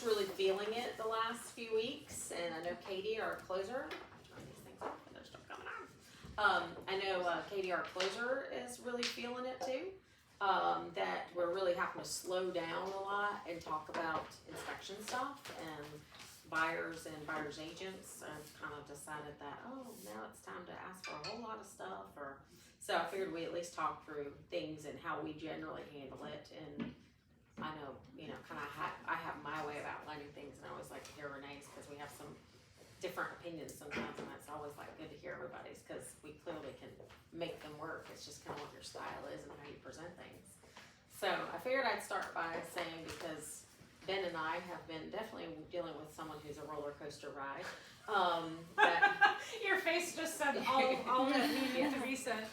really feeling it the last few weeks, and I know Katie, our closer, turn these things off, and they're still coming on. I know Katie, our closer, is really feeling it too. That we're really having to slow down a lot and talk about inspection stuff, and buyers and buyers agents have kind of decided that, oh, now it's time to ask for a whole lot of stuff, or so I figured we at least talk through things and how we generally handle it. And I know, kind of I have my way of outlining things, and I always like to hear Renee's because we have some different opinions sometimes, and it's always like good to hear everybody's because we clearly can make them work. It's just kind of what your style is and how you present things. So I figured I'd start by saying, because Ben and I have been definitely dealing with someone who's a roller coaster ride. Your face just said all that needed to be said.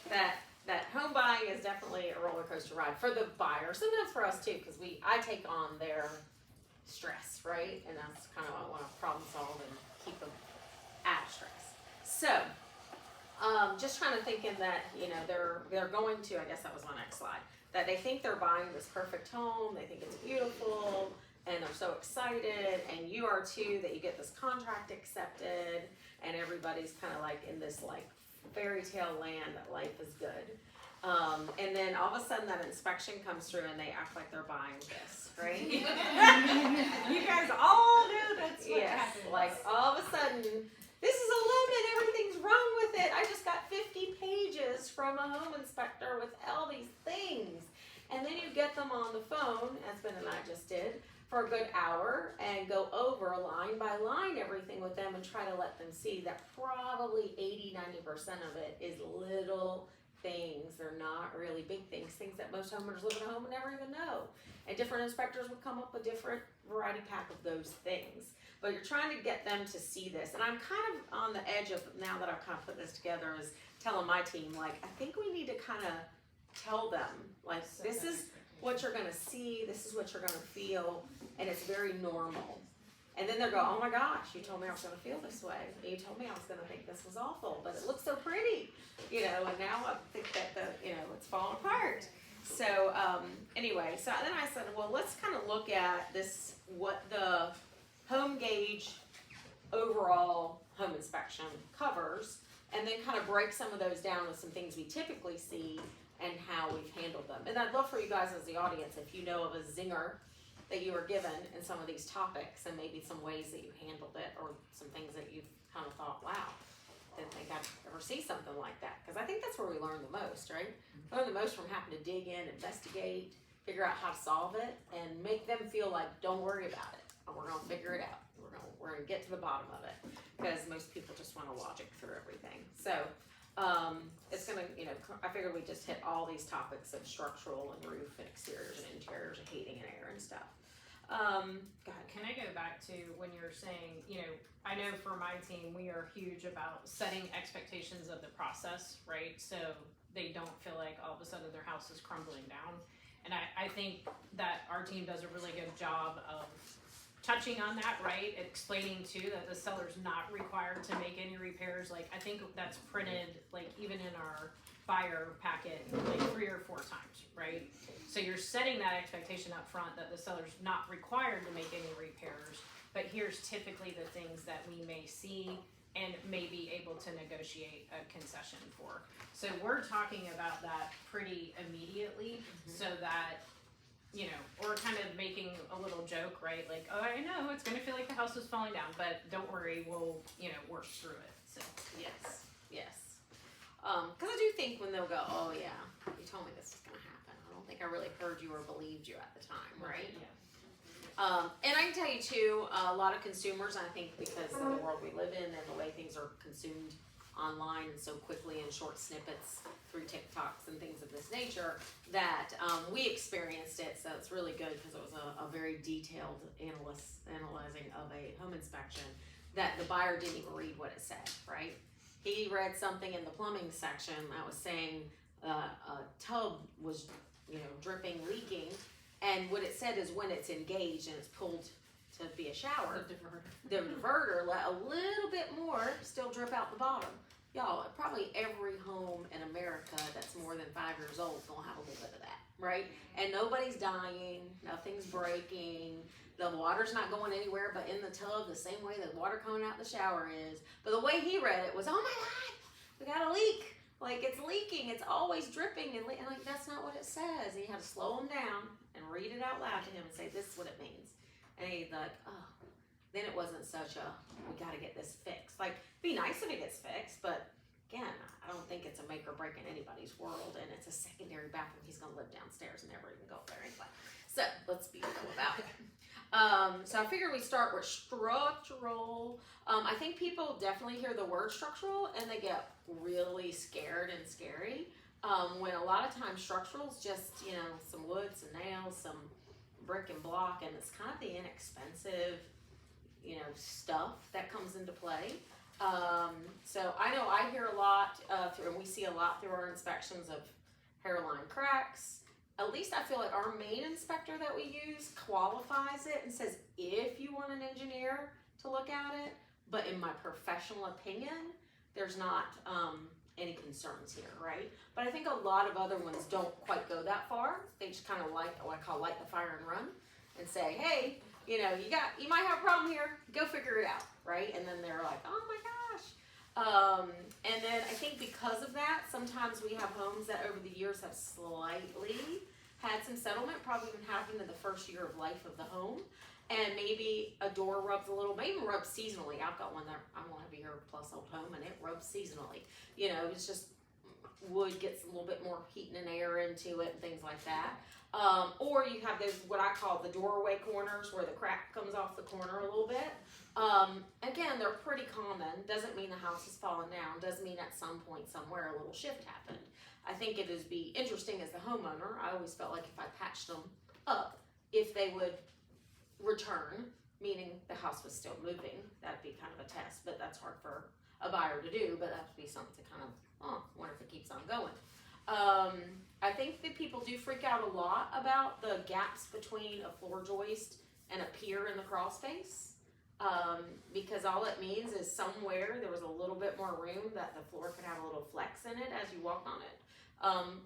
That home buying is definitely a roller coaster ride for the buyer. Sometimes for us too, because I take on their stress, right? And that's kind of what I want to problem solve and keep them out of stress. So, just kind of thinking that they're going to. I guess that was my next slide. That they think they're buying this perfect home. They think it's beautiful. And they're so excited, and you are too, that you get this contract accepted, and everybody's kind of like in this like fairy tale land that life is good. And then all of a sudden that inspection comes through, and they act like they're buying this, right? You guys all knew that's what happened. Like all of a sudden, this is a lemon, everything's wrong with it. I just got 50 pages from a home inspector with all these things. And then you get them on the phone, as Ben and I just did, for a good hour and go over line by line everything with them and try to let them see that probably 80-90% of it is little things. They're not really big things that most homeowners live in a home would never even know. And different inspectors would come up with different variety pack of those things. But you're trying to get them to see this. And I'm kind of on the edge of, now that I've kind of put this together, is telling my team, like, I think we need to kind of tell them, like, this is what you're going to see, this is what you're going to feel, and it's very normal. And then they'll go, oh my gosh, you told me I was going to feel this way. You told me I was going to think this was awful, but it looks so pretty, and now I think that it's falling apart. So anyway, so then I said, well, let's kind of look at this, what the home gauge overall home inspection covers, and then kind of break some of those down with some things we typically see and how we've handled them. And I'd love for you guys as the audience, if you know of a zinger that you were given in some of these topics, and maybe some ways that you handled it, or some things that you've kind of thought, wow, didn't think I'd ever see something like that. Because I think that's where we learn the most, right? Learn the most from having to dig in, investigate, figure out how to solve it, and make them feel like, don't worry about it, we're going to figure it out. We're going to get to the bottom of it, because most people just want to logic through everything. So it's going to, I figured we just hit all these topics of structural and roof and exteriors and interiors and heating and air and stuff. Go ahead. Can I go back to when you're saying, I know for my team, we are huge about setting expectations of the process, right? So they don't feel like all of a sudden their house is crumbling down. And I think that our team does a really good job of touching on that, right? Explaining too that the seller's not required to make any repairs. Like, I think that's printed, like, even in our buyer packet, like 3 or 4 times, right? So you're setting that expectation up front that the seller's not required to make any repairs, but here's typically the things that we may see and may be able to negotiate a concession for. So we're talking about that pretty immediately, so that or kind of making a little joke, right? Like, oh, I know it's going to feel like the house is falling down, but don't worry, we'll, work through it. So yes. Because I do think when they'll go, oh yeah, you told me this was going to happen. I don't think I really heard you or believed you at the time, right? Yeah. And I can tell you too, a lot of consumers, I think because of the world we live in and the way things are consumed online and so quickly in short snippets through TikToks and things of this nature, that we experienced it. So it's really good because it was a very detailed analyzing of a home inspection, that the buyer didn't even read what it said, right? He read something in the plumbing section that was saying a tub was, dripping, leaking, and what it said is when it's engaged and it's pulled to be a shower, the diverter let a little bit more still drip out the bottom. Y'all, probably every home in America that's more than 5 years old is gonna have a little bit of that, right? And nobody's dying, nothing's breaking, the water's not going anywhere but in the tub the same way the water coming out the shower is. But the way he read it was, oh my God, we got a leak. Like, it's leaking, it's always dripping, and like, that's not what it says. And you have to slow him down and read it out loud to him and say, this is what it means. And he's like, oh. Then it wasn't such a, we gotta get this fixed. Like, be nice if it gets fixed, but again, I don't think it's a make or break in anybody's world, and it's a secondary bathroom. He's gonna live downstairs and never even go up there anyway. So let's be cool about it. So I figured we start with structural. I think people definitely hear the word structural and they get really scared and scary. When a lot of times structural is just, some wood, some nails, some brick and block, and it's kind of the inexpensive, stuff that comes into play. So I know I hear a lot and we see a lot through our inspections of hairline cracks. At least I feel like our main inspector that we use qualifies it and says, if you want an engineer to look at it, but in my professional opinion, there's not any concerns here, right? But I think a lot of other ones don't quite go that far. They just kind of like what I call light the fire and run and say, hey, you might have a problem here, go figure it out, right? And then they're like, oh my gosh. And then I think because of that, sometimes we have homes that over the years have slightly had some settlement, probably even happened in the first year of life of the home. And maybe a door rubs a little, maybe rubs seasonally. I've got one that I won't have a year plus old home and it rubs seasonally. It's just wood gets a little bit more heat and air into it and things like that. Or you have those, what I call the doorway corners where the crack comes off the corner a little bit. Again, they're pretty common. Doesn't mean the house is falling down. Doesn't mean at some point somewhere a little shift happened. I think it would be interesting as the homeowner. I always felt like if I patched them up, if they would return, meaning the house was still moving, that'd be kind of a test, but that's hard for a buyer to do, but that would be something to kind of, wonder if it keeps on going. I think that people do freak out a lot about the gaps between a floor joist and a pier in the crawl space, because all it means is somewhere there was a little bit more room that the floor could have a little flex in it as you walk on it.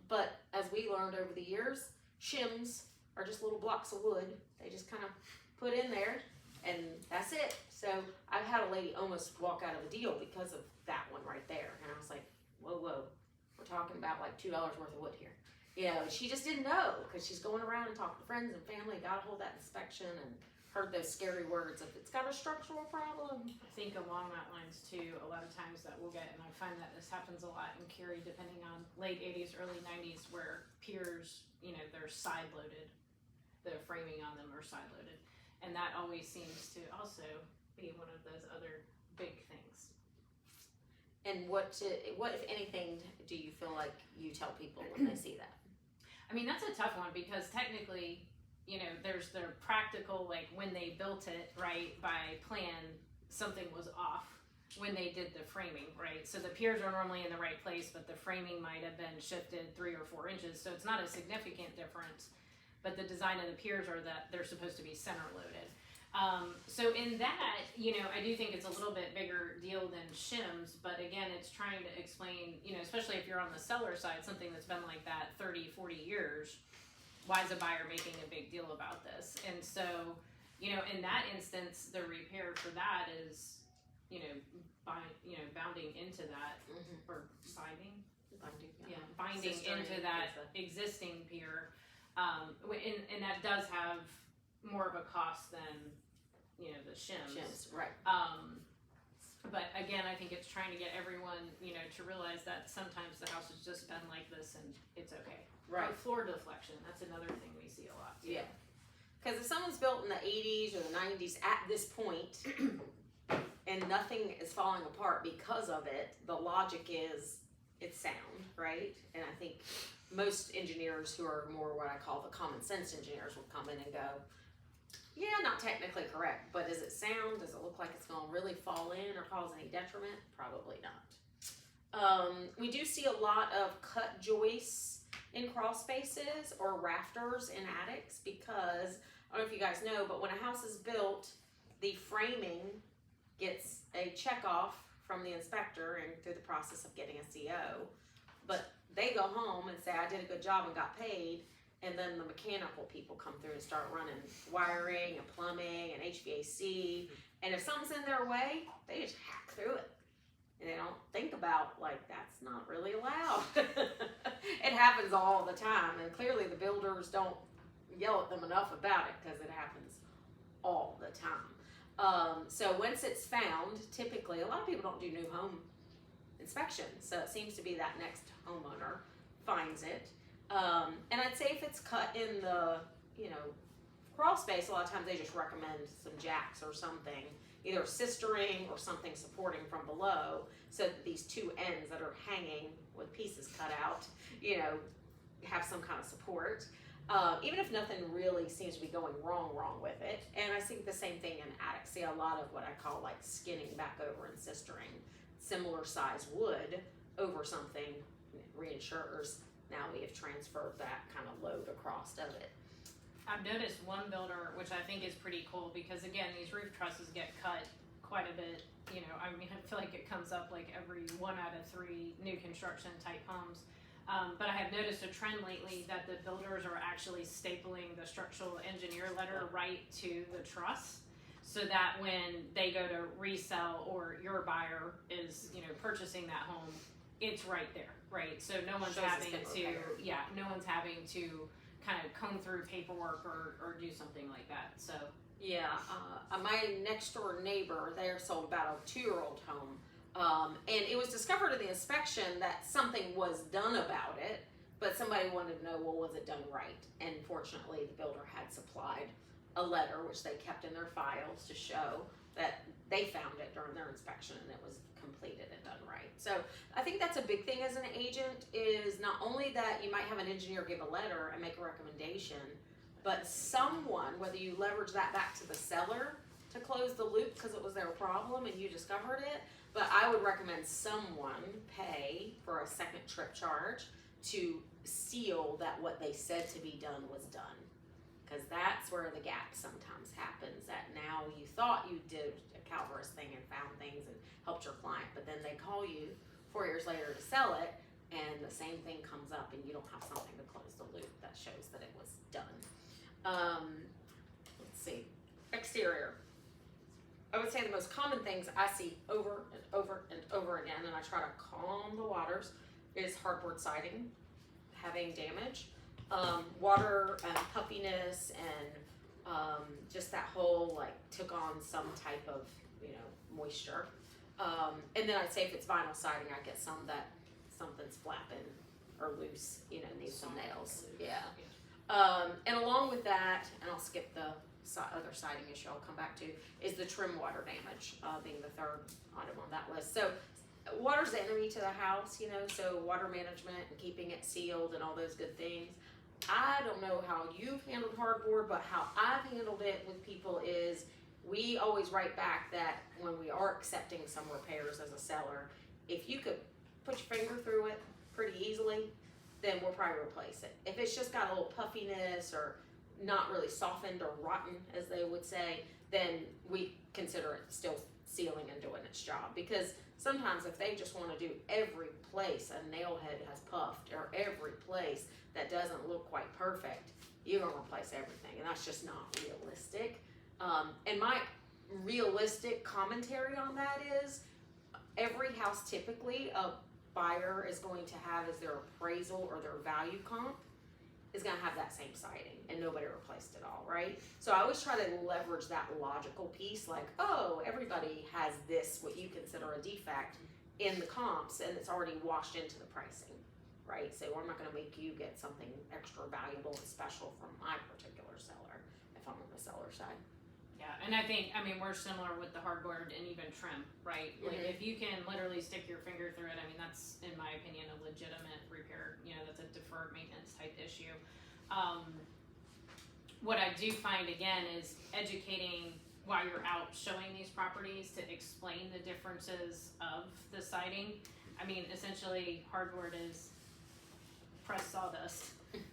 But as we learned over the years, shims are just little blocks of wood. They just kind of put in there and that's it. So I've had a lady almost walk out of a deal because of that one right there. And I was like, whoa, we're talking about like $2 worth of wood here. She just didn't know because she's going around and talking to friends and family, got a hold of that inspection and heard those scary words of it's got a structural problem. I think along that lines too, a lot of times that we'll get, and I find that this happens a lot in Cary, depending on late 80s, early 90s, where piers, they're side loaded. The framing on them are side loaded. And that always seems to also be one of those other big things. And what if anything, do you feel like you tell people when they see that? I mean, that's a tough one because technically, there's their practical, like when they built it, right, by plan, something was off when they did the framing, right? So the piers are normally in the right place, but the framing might have been shifted 3 or 4 inches. So it's not a significant difference, but the design of the piers are that they're supposed to be center loaded. So in that, I do think it's a little bit bigger deal than shims, but again, it's trying to explain, especially if you're on the seller side, something that's been like that 30, 40 years, why is a buyer making a big deal about this? And so, in that instance, the repair for that is, bounding into that, or binding into that existing pier, and that does have more of a cost than, the shims. Right. But again, I think it's trying to get everyone, to realize that sometimes the house has just been like this and it's okay. Right. Or floor deflection, that's another thing we see a lot too. Yeah. Because if someone's built in the 80s or the 90s at this point and nothing is falling apart because of it, the logic is it's sound, right? And I think most engineers who are more what I call the common sense engineers will come in and go, yeah, not technically correct, but is it sound? Does it look like it's going to really fall in or cause any detriment? Probably not. We do see a lot of cut joists in crawl spaces or rafters in attics because, I don't know if you guys know, but when a house is built, the framing gets a check off from the inspector and through the process of getting a CO. But they go home and say, I did a good job and got paid. and then the mechanical people come through and start running wiring and plumbing and HVAC. And if something's in their way, they just hack through it. And they don't think about, like, that's not really allowed. It happens all the time, and clearly the builders don't yell at them enough about it, because it happens all the time. So once it's found, typically, a lot of people don't do new home inspections, so it seems to be that next homeowner finds it. And I'd say if it's cut in the, crawl space, a lot of times they just recommend some jacks or something, either sistering or something supporting from below, so that these two ends that are hanging with pieces cut out, have some kind of support. Even if nothing really seems to be going wrong with it. And I think the same thing in attics. See a lot of what I call like skinning back over and sistering similar size wood over something, reinsures. Now we have transferred that kind of load across of it. I've noticed one builder, which I think is pretty cool, because again, these roof trusses get cut quite a bit. I feel like it comes up like every 1 out of 3 new construction type homes. But I have noticed a trend lately that the builders are actually stapling the structural engineer letter right to the truss, so that when they go to resell, or your buyer is, purchasing that home, it's right there, right? So no one's having to kind of comb through paperwork or do something like that. So yeah, my next door neighbor, they sold about a 2-year-old home. And it was discovered in the inspection that something was done about it, but somebody wanted to know, well, was it done right? And fortunately, the builder had supplied a letter, which they kept in their files to show that they found it during their inspection and it was completed and done right. So I think that's a big thing as an agent, is not only that you might have an engineer give a letter and make a recommendation, but someone, whether you leverage that back to the seller to close the loop because it was their problem and you discovered it, but I would recommend someone pay for a second trip charge to seal that what they said to be done was done. Because that's where the gap sometimes happens, that now you thought you did a Calvarus thing and found things and helped your client, but then they call you 4 years later to sell it, and the same thing comes up and you don't have something to close the loop that shows that it was done. Let's see, exterior. I would say the most common things I see over and over and over again, and I try to calm the waters, is hardboard siding having damage, water and puffiness, and just that whole, like, took on some type of, moisture. And then I'd say if it's vinyl siding, I get some that something's flapping or loose, needs some nails. Yeah. And along with that, and I'll skip the other siding issue I'll come back to, is the trim water damage, being the third item on that list. So water's the enemy to the house, so water management and keeping it sealed and all those good things. I don't know how you've handled hardboard, but how I've handled it with people is we always write back that when we are accepting some repairs as a seller, if you could put your finger through it pretty easily, then we'll probably replace it. If it's just got a little puffiness or not really softened or rotten, as they would say, then we consider it still sealing and doing its job. Because sometimes if they just want to do every place a nail head has puffed, or every place that doesn't look quite perfect, you're going to replace everything, and that's just not realistic. And my realistic commentary on that is, every house typically a buyer is going to have as their appraisal or their value comp is going to have that same siding, and nobody replaced it all, right? So I always try to leverage that logical piece, like, oh, everybody has this, what you consider a defect, in the comps, and it's already washed into the pricing, right? So I'm not going to make you get something extra valuable and special from my particular seller if I'm on the seller side. Yeah, and I think, we're similar with the hardboard and even trim, right? Like, if you can literally stick your finger through it, that's, in my opinion, a legitimate repair. That's a deferred maintenance type issue. What I do find, again, is educating while you're out showing these properties to explain the differences of the siding. Essentially, hardboard is pressed sawdust.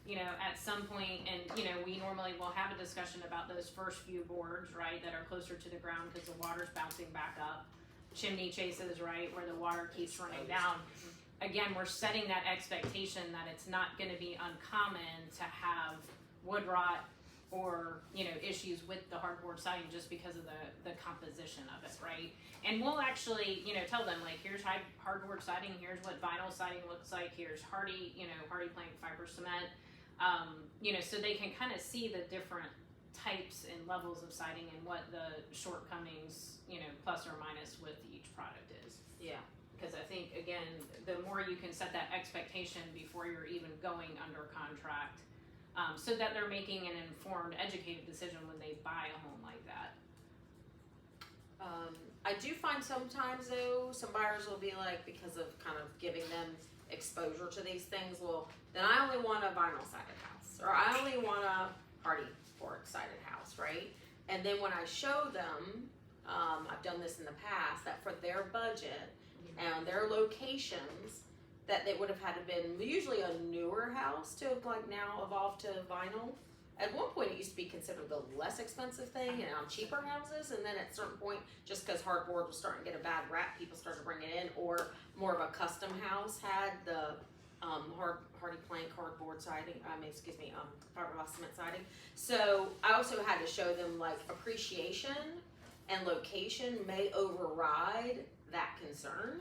At some point, and we normally will have a discussion about those first few boards, right, that are closer to the ground because the water's bouncing back up. Chimney chases, right, where the water keeps running down. Again, we're setting that expectation that it's not going to be uncommon to have wood rot or, you know, issues with the hardboard siding just because of the composition of it, right? And we'll actually, you know, tell them, like, here's hardboard siding, here's what vinyl siding looks like, here's hardy plank fiber cement, you know, so they can kind of see the different types and levels of siding and what the shortcomings, you know, plus or minus with each product is. Yeah. Because I think, again, the more you can set that expectation before you're even going under contract, so that they're making an informed, educated decision when they buy a home like that. I do find sometimes, though, some buyers will be like, because of kind of giving them exposure to these things, well, then I only want a vinyl sided house, or I only want a hardy board sided house, right? And then when I show them, I've done this in the past, that for their budget and their locations, that they would have had to been usually a newer house to have like now evolved to vinyl. At one point it used to be considered the less expensive thing and on cheaper houses, and then at a certain point, just because hardboard was starting to get a bad rap, people started bringing it in, or more of a custom house had the hardy plank hardboard siding, fiberglass cement siding. So I also had to show them like appreciation and location may override that concern.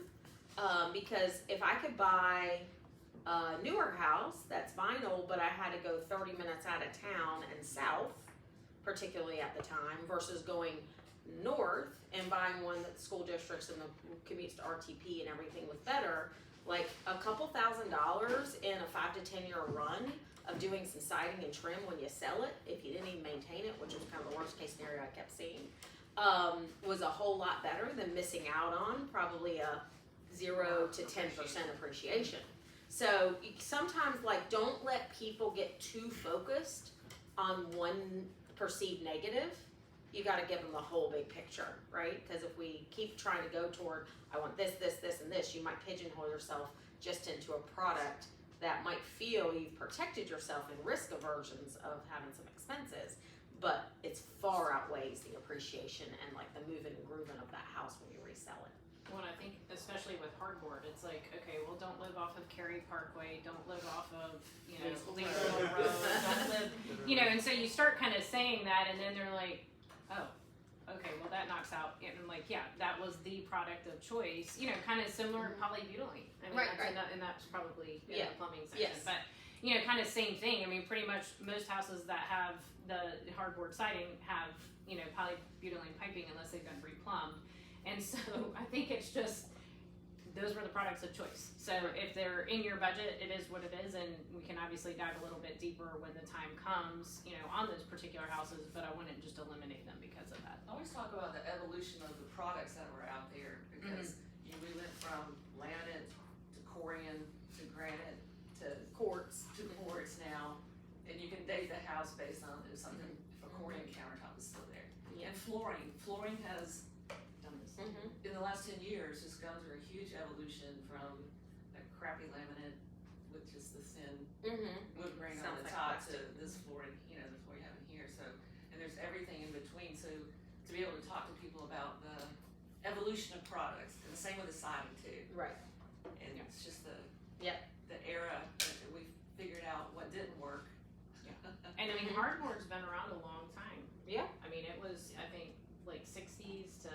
Because if I could buy a newer house that's vinyl, but I had to go 30 minutes out of town and south, particularly at the time, versus going north and buying one that the school districts and the commutes to RTP and everything was better, like a couple $1,000s in a 5 to 10 year run of doing some siding and trim when you sell it, if you didn't even maintain it, which was kind of the worst case scenario I kept seeing, was a whole lot better than missing out on probably a 0 to 10% appreciation. So sometimes, like, don't let people get too focused on one perceived negative. You got to give them the whole big picture, right? Because if we keep trying to go toward, I want this, this, this, and this, you might pigeonhole yourself just into a product that might feel you've protected yourself in risk aversions of having some expenses, but it's far outweighs the appreciation and like the moving and grooving of that house when you resell it. Well, I think especially with hardboard, it's like, okay, well, don't live off of Cary Parkway, don't live off of, you know, Leesville Road, don't live, you know, and so you start kind of saying that, and then they're like, oh, okay, well, that knocks out, and I'm like, yeah, that was the product of choice, you know, kind of similar to polybutylene. I mean, Right. And that's probably in the plumbing section, Yes. but, you know, kind of same thing. I mean, pretty much most houses that have the hardboard siding have, you know, polybutylene piping unless they've been replumbed. And so I think it's just, those were the products of choice. So if they're in your budget, it is what it is, and we can obviously dive a little bit deeper when the time comes, you know, on those particular houses, but I wouldn't just eliminate them because of that. I always talk about the evolution of the products that were out there, because we went from laminate to Corian to granite to quartz now, and you can date the house based on if something, if a Corian countertop is still there. Yeah. And flooring has done this. In the last 10 years, it's gone through a huge evolution from a crappy laminate with just the thin wood grain on the top to this flooring, you know, the floor you have in here. So, and there's everything in between. So to be able to talk to people about the evolution of products, and the same with the siding too. Right. And it's just the era that we figured out what didn't work. And I mean, hardboard's been around a long time. Yeah. I mean, it was, I think, like 60s to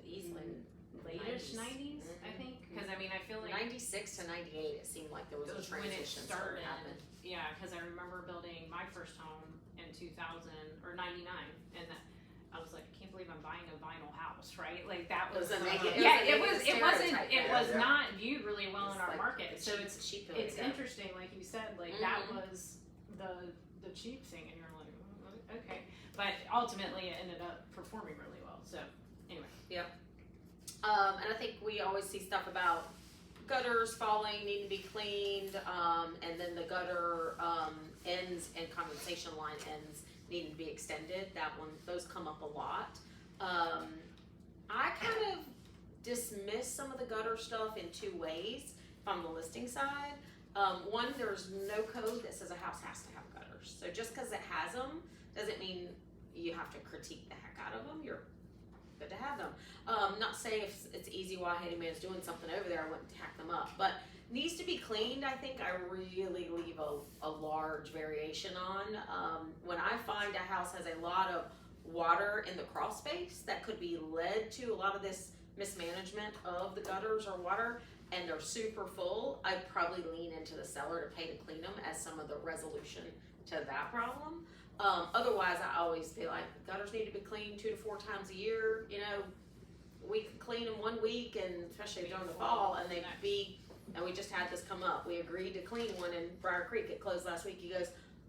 Easily. late-ish 90s, I think. Because I mean, I feel like 96 to 98, it seemed like there was a when it transition started. happened. Yeah, because I remember building my first home in 2000 or 99, and I was like, I can't believe I'm buying a vinyl house, right? Like that was a negative. it wasn't. It was Yeah. not viewed really well in our Like market. So cheap, it's cheap interesting, like you said, like that was the cheap thing, and you're like, okay, but ultimately it ended up performing really well. So anyway. And I think we always see stuff about gutters falling, need to be cleaned, and then the gutter ends and condensation line ends needing to be extended. Those come up a lot. I kind of dismiss some of the gutter stuff in two ways from the listing side. One, there's no code that says a house has to have gutters. So just because it has them doesn't mean you have to critique the heck out of them. You're good to have them. Not saying if it's easy while handyman's doing something over there, I wouldn't tack them up. But needs to be cleaned, I think I really leave a large variation on. When I find a house has a lot of water in the crawl space, that could be led to a lot of this mismanagement of the gutters or water, and they're super full, I'd probably lean into the seller to pay to clean them as some of the resolution to that problem. Otherwise, I always feel like gutters need to be cleaned 2 to 4 times a year. You know, we could clean them 1 week, and especially during the fall, and they'd be. And we just had this come up. We agreed to clean one in Briar Creek. It closed last week. He goes,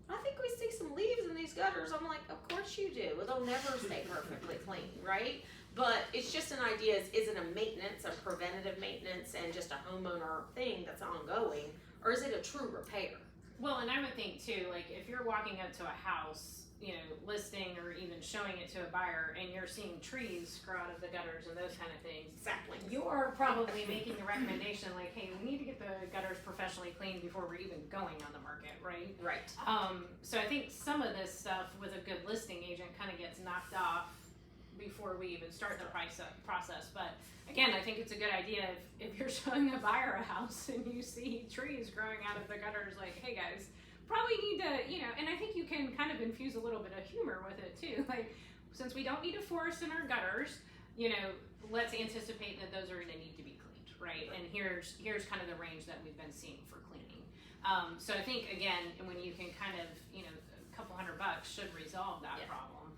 I think we see some leaves in these gutters. I'm like, of course you do. Well, they'll never stay perfectly clean, right? But it's just an idea. Is it a maintenance, a preventative maintenance, and just a homeowner thing that's ongoing, or is it a true repair? Well, and I would think too, like if you're walking up to a house, you know, listing or even showing it to a buyer, and you're seeing trees grow out of the gutters and those kind of things, Exactly. you're probably making a recommendation like, hey, we need to get the gutters professionally cleaned before we're even going on the market, right? Right. So I think some of this stuff with a good listing agent kind of gets knocked off before we even start the process. But again, I think it's a good idea if you're showing a buyer a house and you see trees growing out of the gutters, like, hey guys, probably need to, you know, and I think you can kind of infuse a little bit of humor with it too. Like, since we don't need a forest in our gutters, you know, let's anticipate that those are going to need to be cleaned, right? And here's kind of the range that we've been seeing for cleaning. So I think again, when you can kind of, you know, a couple $100 should resolve that problem.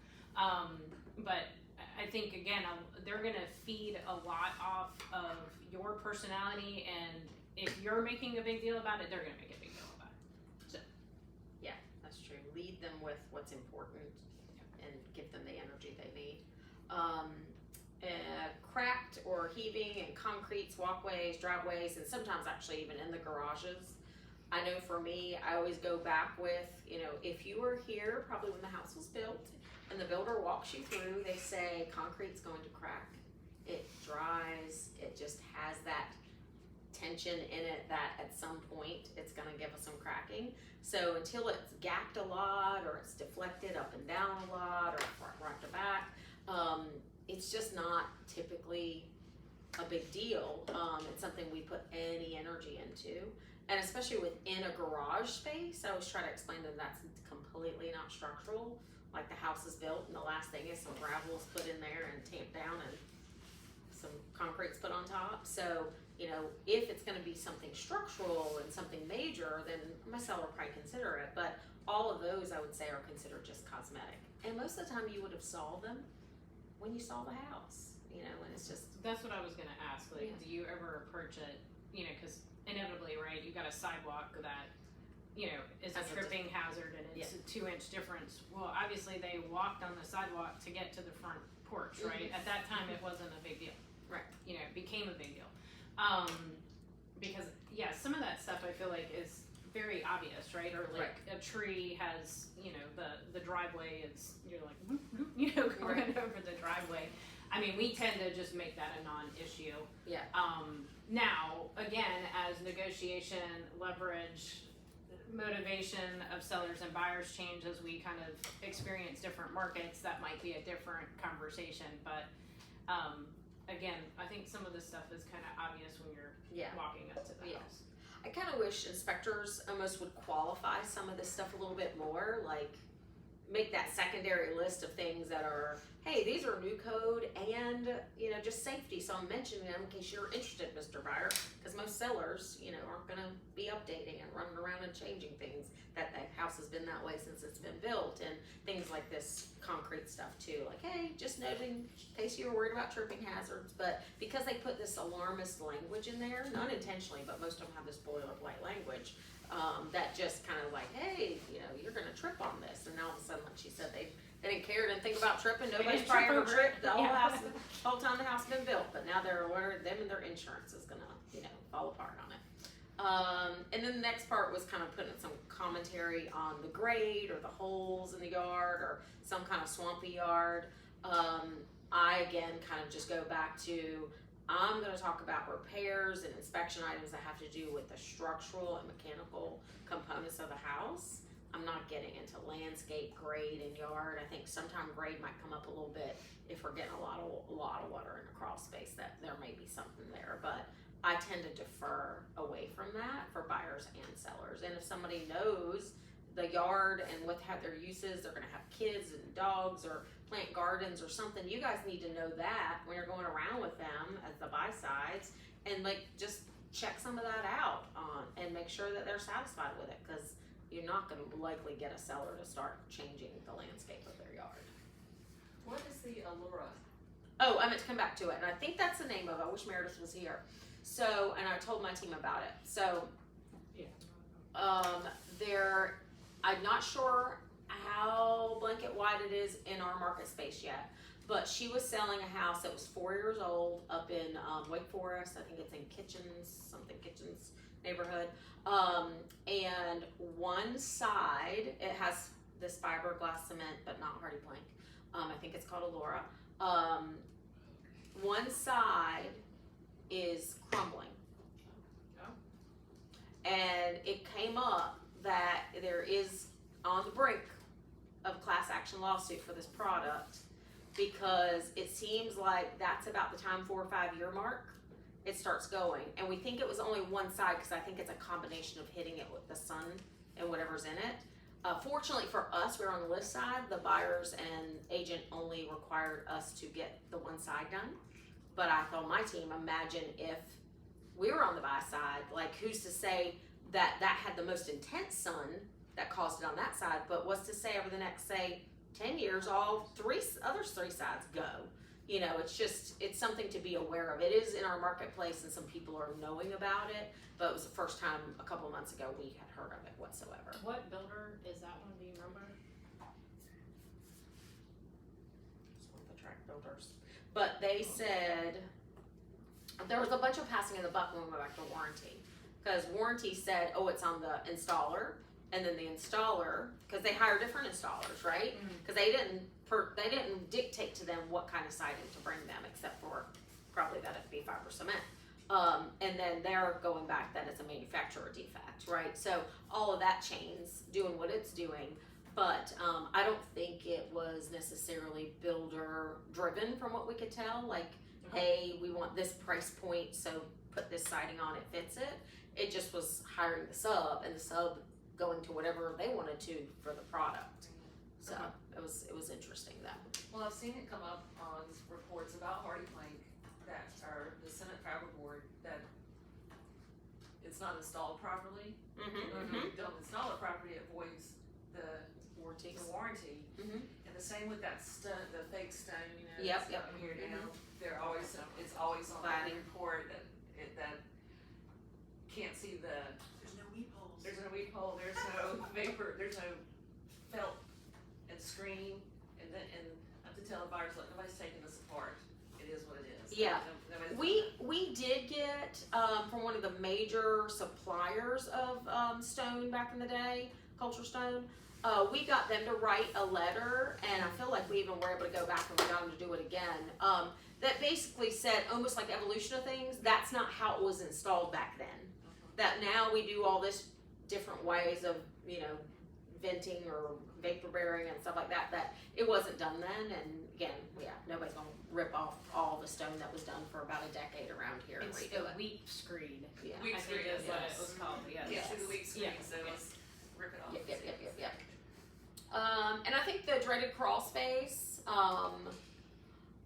But I think again, they're going to feed a lot off of your personality, and if you're making a big deal about it, they're going to make a big deal about it. So. Yeah, that's true. Lead them with what's important and give them the energy they need. Cracked or heaving in concretes, walkways, driveways, and sometimes actually even in the garages. I know for me, I always go back with, you know, if you were here probably when the house was built and the builder walks you through, they say concrete's going to crack. It dries, it just has that tension in it that at some point it's going to give us some cracking. So until it's gapped a lot or it's deflected up and down a lot or front to back, it's just not typically a big deal. It's something we put any energy into. And especially within a garage space, I always try to explain to them that's completely not structural. Like the house is built and the last thing is some gravel is put in there and tamped down and some concrete's put on top. So, you know, if it's going to be something structural and something major, then my seller will probably consider it. But all of those, I would say, are considered just cosmetic. And most of the time, you would have saw them when you saw the house. You know, and it's just. That's what I was going to ask. Like, do you ever approach it? You know, because inevitably, right? You got a sidewalk that, you know, is a tripping hazard, and it's a 2-inch difference. Well, obviously, they walked on the sidewalk to get to the front porch, right? At that time, it wasn't a big deal. Right. You know, it became a big deal. Because some of that stuff I feel like is very obvious, right? Or like a tree has, you know, the driveway is, you're like, whoop, whoop, you know, going over the driveway. I mean, we tend to just make that a non-issue. Yeah. Now, again, as negotiation, leverage, motivation of sellers and buyers change as we kind of experience different markets, that might be a different conversation. But again, I think some of this stuff is kind of obvious when you're walking up to the house. I kind of wish inspectors almost would qualify some of this stuff a little bit more, like make that secondary list of things that are, hey, these are new code and, you know, just safety. So I'm mentioning them in case you're interested, Mr. Buyer, because most sellers, you know, aren't going to be updating and running around and changing things. That house has been that way since it's been built, and things like this concrete stuff too. Like, hey, just noting in case you were worried about tripping hazards, but because they put this alarmist language in there, not intentionally, but most of them have this boilerplate language. That just kind of like, hey, you know, you're gonna trip on this, and all of a sudden, like she said, they didn't care, didn't think about tripping. Nobody's probably ever tripped the whole house, the whole time the house has been built. But now they're aware them and their insurance is gonna, you know, fall apart on it. And then the next part was kind of putting some commentary on the grade or the holes in the yard or some kind of swampy yard. I again kind of just go back to, I'm going to talk about repairs and inspection items that have to do with the structural and mechanical components of the house. I'm not getting into landscape, grade, and yard. I think sometimes grade might come up a little bit if we're getting a lot of water in a crawl space. That there may be something there, but I tend to defer away from that for buyers and sellers. And if somebody knows the yard and what have their uses, they're gonna have kids and dogs or plant gardens or something, you guys need to know that when you're going around with them as the buy sides, and like just check some of that out and make sure that they're satisfied with it, because you're not gonna likely get a seller to start changing the landscape of their yard. What is the Allura? Oh, I meant to come back to it, and I think that's the name of it. I wish Meredith was here. So, and I told my team about it. So, I'm not sure how blanket wide it is in our market space yet, but she was selling a house that was 4 years old up in Wake Forest. I think it's in Kitchens neighborhood. And one side, it has this fiberglass cement, but not hardy plank. I think it's called Allura. One side is crumbling. And it came up that there is on the brink of a class action lawsuit for this product, because it seems like that's about the time 4 or 5 year mark it starts going. And we think it was only one side, because I think it's a combination of hitting it with the sun and whatever's in it. Fortunately for us, we're on the list side. The buyers and agent only required us to get the one side done. But I told my team, imagine if we were on the buy side, like who's to say that that had the most intense sun that caused it on that side, but what's to say over the next, say, 10 years, all other three sides go. You know, it's something to be aware of. It is in our marketplace and some people are knowing about it, but it was the first time a couple months ago we had heard of it whatsoever. What builder is that one? Do you remember? It's one of the track builders. But they said there was a bunch of passing of the buck when we went back to warranty, because warranty said, oh, it's on the installer, and then the installer, because they hire different installers, right? Because they didn't dictate to them what kind of siding to bring them, except for probably that it'd be fiber cement. And then they're going back that it's a manufacturer defect, right? So all of that chain's doing what it's doing, but I don't think it was necessarily builder driven from what we could tell. Like, hey, we want this price point, so put this siding on, it fits it. It just was hiring the sub, and the sub going to whatever they wanted to for the product. So it was interesting though. Well, I've seen it come up on reports about hardy plank that are the cement fiberboard that it's not installed properly. If you don't install it properly, it voids the warranty. And the same with that stone, the fake stone, you know, Yep, that's out here now. They're always, it's always on the report that can't see There's no weep holes. there's no weep hole, there's no vapor, there's no felt and screen, and I have to tell the buyers, look, nobody's taking this apart. It is what it is. Yeah. Nobody's We did get from one of the major suppliers of stone back in the day, Culture Stone. We got them to write a letter, and I feel like we even were able to go back and we got them to do it again. That basically said, almost like evolution of things, that's not how it was installed back then. That now we do all this different ways of, you know, venting or vapor bearing and stuff like that, that it wasn't done then. And again, yeah, nobody's gonna rip off all the stone that was done for about a decade around here and It's redo the it. weep screed. Yeah. Weep I think screed, is what yes. it was called. Yes. Yeah, through the week screen, Yeah. so it's rip it off. Yep. And I think the dreaded crawl space,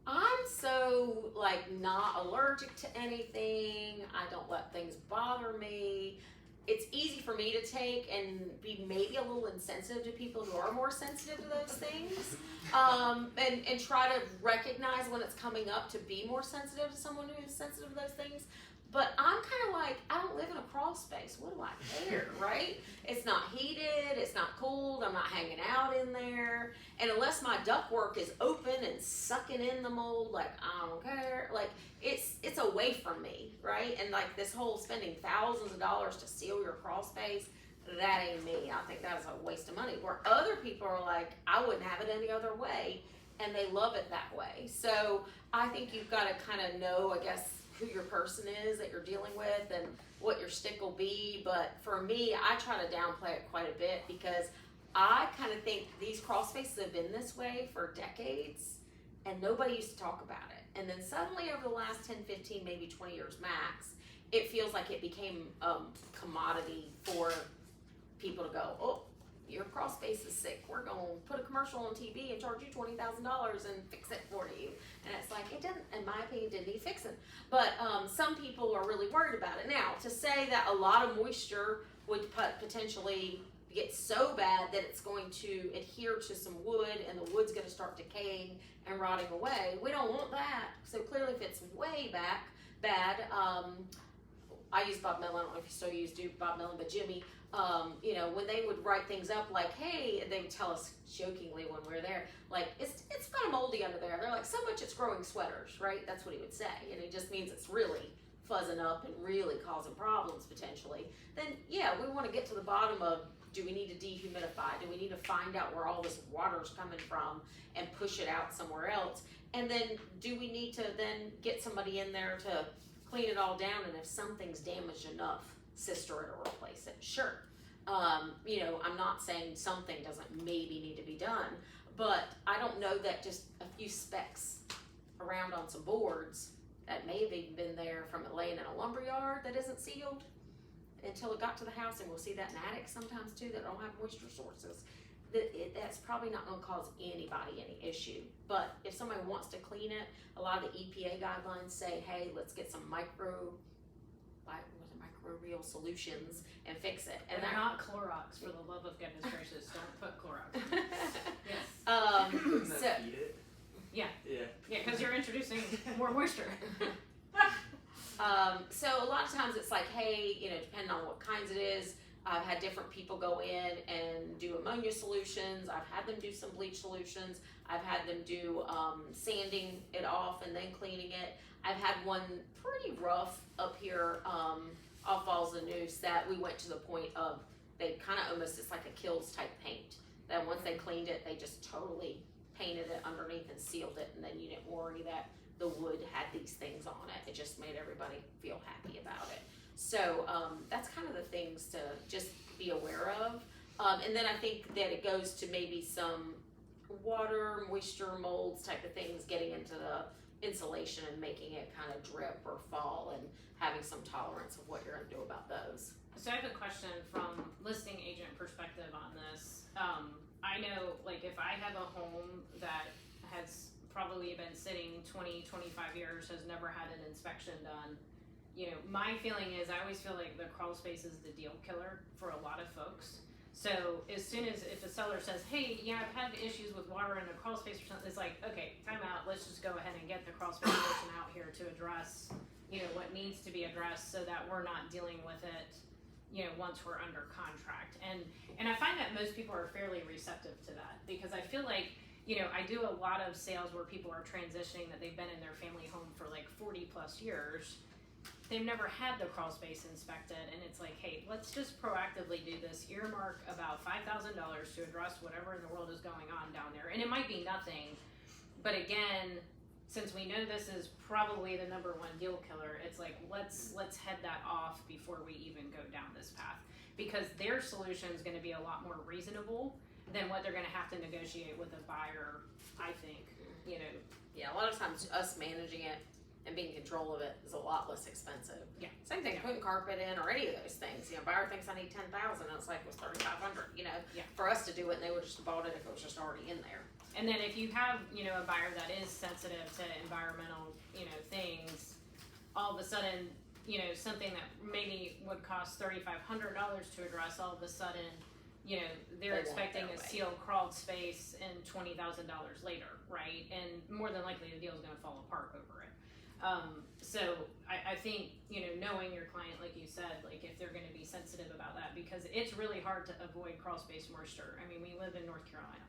I'm so like not allergic to anything. I don't let things bother me. It's easy for me to take and be maybe a little insensitive to people who are more sensitive to those things. And try to recognize when it's coming up to be more sensitive to someone who's sensitive to those things. But I'm kind of like, I don't live in a crawl space. What do I care, right? It's not heated. It's not cooled. I'm not hanging out in there. And unless my ductwork is open and sucking in the mold, like, I don't care. Like, it's away from me, right? And like this whole spending thousands of dollars to seal your crawl space, that ain't me. I think that is a waste of money. Where other people are like, I wouldn't have it any other way. And they love it that way. So I think you've got to kind of know, I guess, who your person is that you're dealing with and what your stick will be. But for me, I try to downplay it quite a bit, because I kind of think these crawl spaces have been this way for decades and nobody used to talk about it. And then suddenly over the last 10, 15, maybe 20 years max, it feels like it became commodity for people to go, oh, your crawl space is sick. We're going to put a commercial on TV and charge you $20,000 and fix it for you. And it's like, it didn't, in my opinion, didn't need fixing. But some people are really worried about it. Now, to say that a lot of moisture would potentially get so bad that it's going to adhere to some wood and the wood's going to start decaying and rotting away, we don't want that. So clearly, if it's way bad, I use Bob Mellon. I don't know if you still do Bob Mellon, but Jimmy, you know, when they would write things up like, hey, they would tell us jokingly when we were there, like, it's kind of moldy under there. They're like, so much it's growing sweaters, right? That's what he would say. And it just means it's really fuzzing up and really causing problems potentially. Then, yeah, we want to get to the bottom of, do we need to dehumidify? Do we need to find out where all this water's coming from and push it out somewhere else? And then do we need to then get somebody in there to clean it all down, and if something's damaged enough, sister it or replace it? Sure. You know, I'm not saying something doesn't maybe need to be done, but I don't know that just a few specks around on some boards that may have even been there from it laying in a lumber yard that isn't sealed until it got to the house, and we'll see that in attics sometimes too that don't have moisture sources. That's probably not going to cause anybody any issue. But if somebody wants to clean it, a lot of the EPA guidelines say, hey, let's get some microbial solutions and fix it. And they're not Clorox, for the love of goodness gracious. Don't put Clorox. Yes. So, yeah, Yeah. because you're introducing more moisture. So a lot of times it's like, hey, you know, depending on what kinds it is, I've had different people go in and do ammonia solutions. I've had them do some bleach solutions. I've had them do sanding it off and then cleaning it. I've had one pretty rough up here off Falls of Noose that we went to the point of, they kind of almost, it's like a Kills type paint. That once they cleaned it, they just totally painted it underneath and sealed it, and then you didn't worry that the wood had these things on it. It just made everybody feel happy about it. So that's kind of the things to just be aware of. And then I think that it goes to maybe some water, moisture, molds type of things getting into the insulation and making it kind of drip or fall, and having some tolerance of what you're going to do about those. So I have a question from listing agent perspective on this. I know, like, if I have a home that has probably been sitting 20, 25 years, has never had an inspection done, you know, my feeling is I always feel like the crawl space is the deal killer for a lot of folks. So as soon as, if a seller says, hey, yeah, I've had issues with water in the crawl space or something, it's like, okay, time out, let's just go ahead and get the crawl space person out here to address, you know, what needs to be addressed so that we're not dealing with it, you know, once we're under contract. And I find that most people are fairly receptive to that, because I feel like, you know, I do a lot of sales where people are transitioning that they've been in their family home for like 40 plus years. They've never had the crawl space inspected, and it's like, hey, let's just proactively do this. Earmark about $5,000 to address whatever in the world is going on down there. And it might be nothing, but again, since we know this is probably the number one deal killer, it's like, let's head that off before we even go down this path, because their solution is going to be a lot more reasonable than what they're going to have to negotiate with a buyer, I think, you know. Yeah, a lot of times us managing it and being in control of it is a lot less expensive. Yeah. Same thing, putting carpet in or any of those things. You know, buyer thinks I need 10,000, and it's like, it was 3,500. You know, Yeah. for us to do it, and they would just have bought it if it was just already in there. And then if you have, you know, a buyer that is sensitive to environmental, you know, things, all of a sudden, you know, something that maybe would cost $3,500 to address, all of a sudden, you know, they're They want it expecting that a way. sealed crawled space and $20,000 later, right? And more than likely the deal's gonna fall apart over it. So I think, you know, knowing your client, like you said, like if they're gonna be sensitive about that, because it's really hard to avoid crawl space moisture. I mean, we live in North Carolina.